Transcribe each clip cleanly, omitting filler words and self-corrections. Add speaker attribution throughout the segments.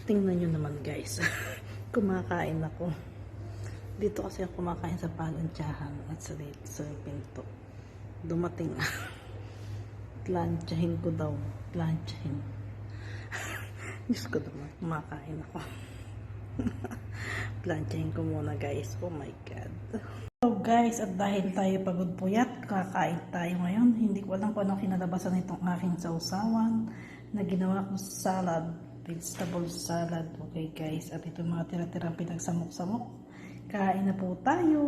Speaker 1: Tingnan nyo naman guys. Kumakain ako. Dito kasi ako kumakain sa palantsahan at sa pinto. Dumating. Planchahin ko daw. Planchahin. Diyos ko naman. Kumakain ako. Planchahin ko muna guys. Oh my God. So guys, at dahil tayo pagod puyat, kakain tayo ngayon. Hindi ko alam kung anong kinalabasan itong aking sausawan na ginawa ko salad. Vegetable salad. Okay guys, at ito mga tira-tirang pinagsamok-samok. Kain na po tayo.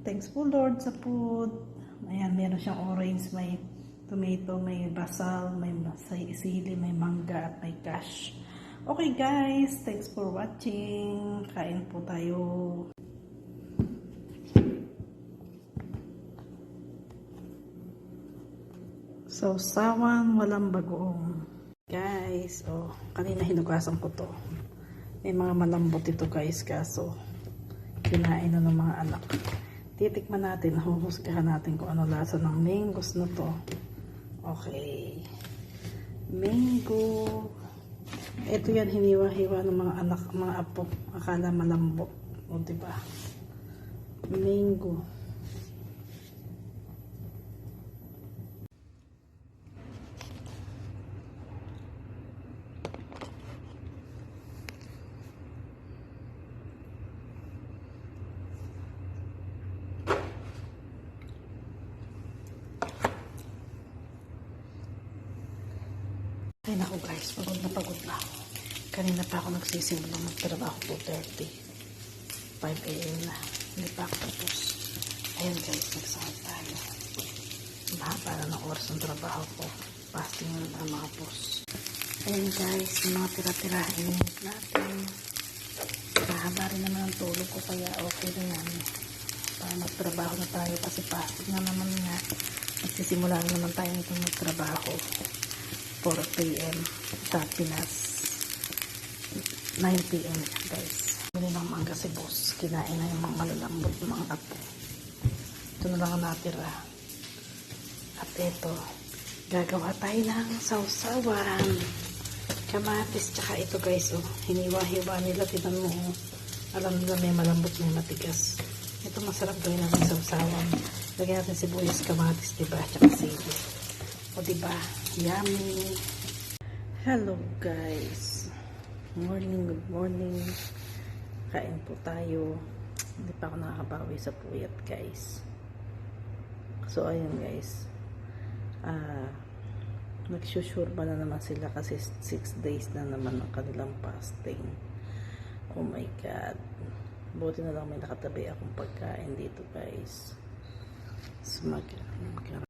Speaker 1: Thanks po Lord sa food. Ayan, meron siyang orange, may tomato, may basal, may sili, may mangga, at may cash. Okay guys, thanks for watching. Kain po tayo. Sausawan, walang bagoong. Guys, oh, kanina hinugasan ko to. May mga malambot ito guys, kaso kinain na ng mga anak. Titikman natin, huhusgahan natin kung ano lasa ng mangoes na to. Okay. Mango. Ito yan, hiniwa-hiwa ng mga anak, mga apo. Akala malambot. O, diba? Mango. Ay naku guys, pagod na ako. Kanina pa ako nagsisimula magtrabaho 2:30. 5 AM na. Hindi pa ako tapos. Ayan guys, nagsakot tayo. Mahaba na ng oras ng trabaho ko. Fasting na ang mga boss. Ayan guys, yung mga tira-tira init natin. Mahaba rin naman ang tulog ko kaya okay na yan. Para magtrabaho na tayo kasi fasting na naman nga. Nagsisimula na naman tayo nitong magtrabaho. 4 PM sa Pinas. 9 PM guys. Bili ng mangga si boss. Kinain na yung mga malalambot ng mga apo. Ito na lang ang natira. At ito, gagawa tayo ng sausawan. Kamatis, tsaka ito guys, oh, hiniwa-hiwa nila. Tinan mo, oh. Alam nila may malambot, may matigas. Ito masarap gawin natin sausawan. Lagyan natin sibuyas, kamatis, diba? Tsaka sili. O diba? Yummy! Hello guys! Good morning! Kain po tayo. Hindi pa ako nakakabawi sa puyat guys. So ayun guys. Nagsusurba na naman sila kasi 6 days na naman ang kanilang fasting. Oh my God! Buti na lang may nakatabi akong pagkain dito guys. So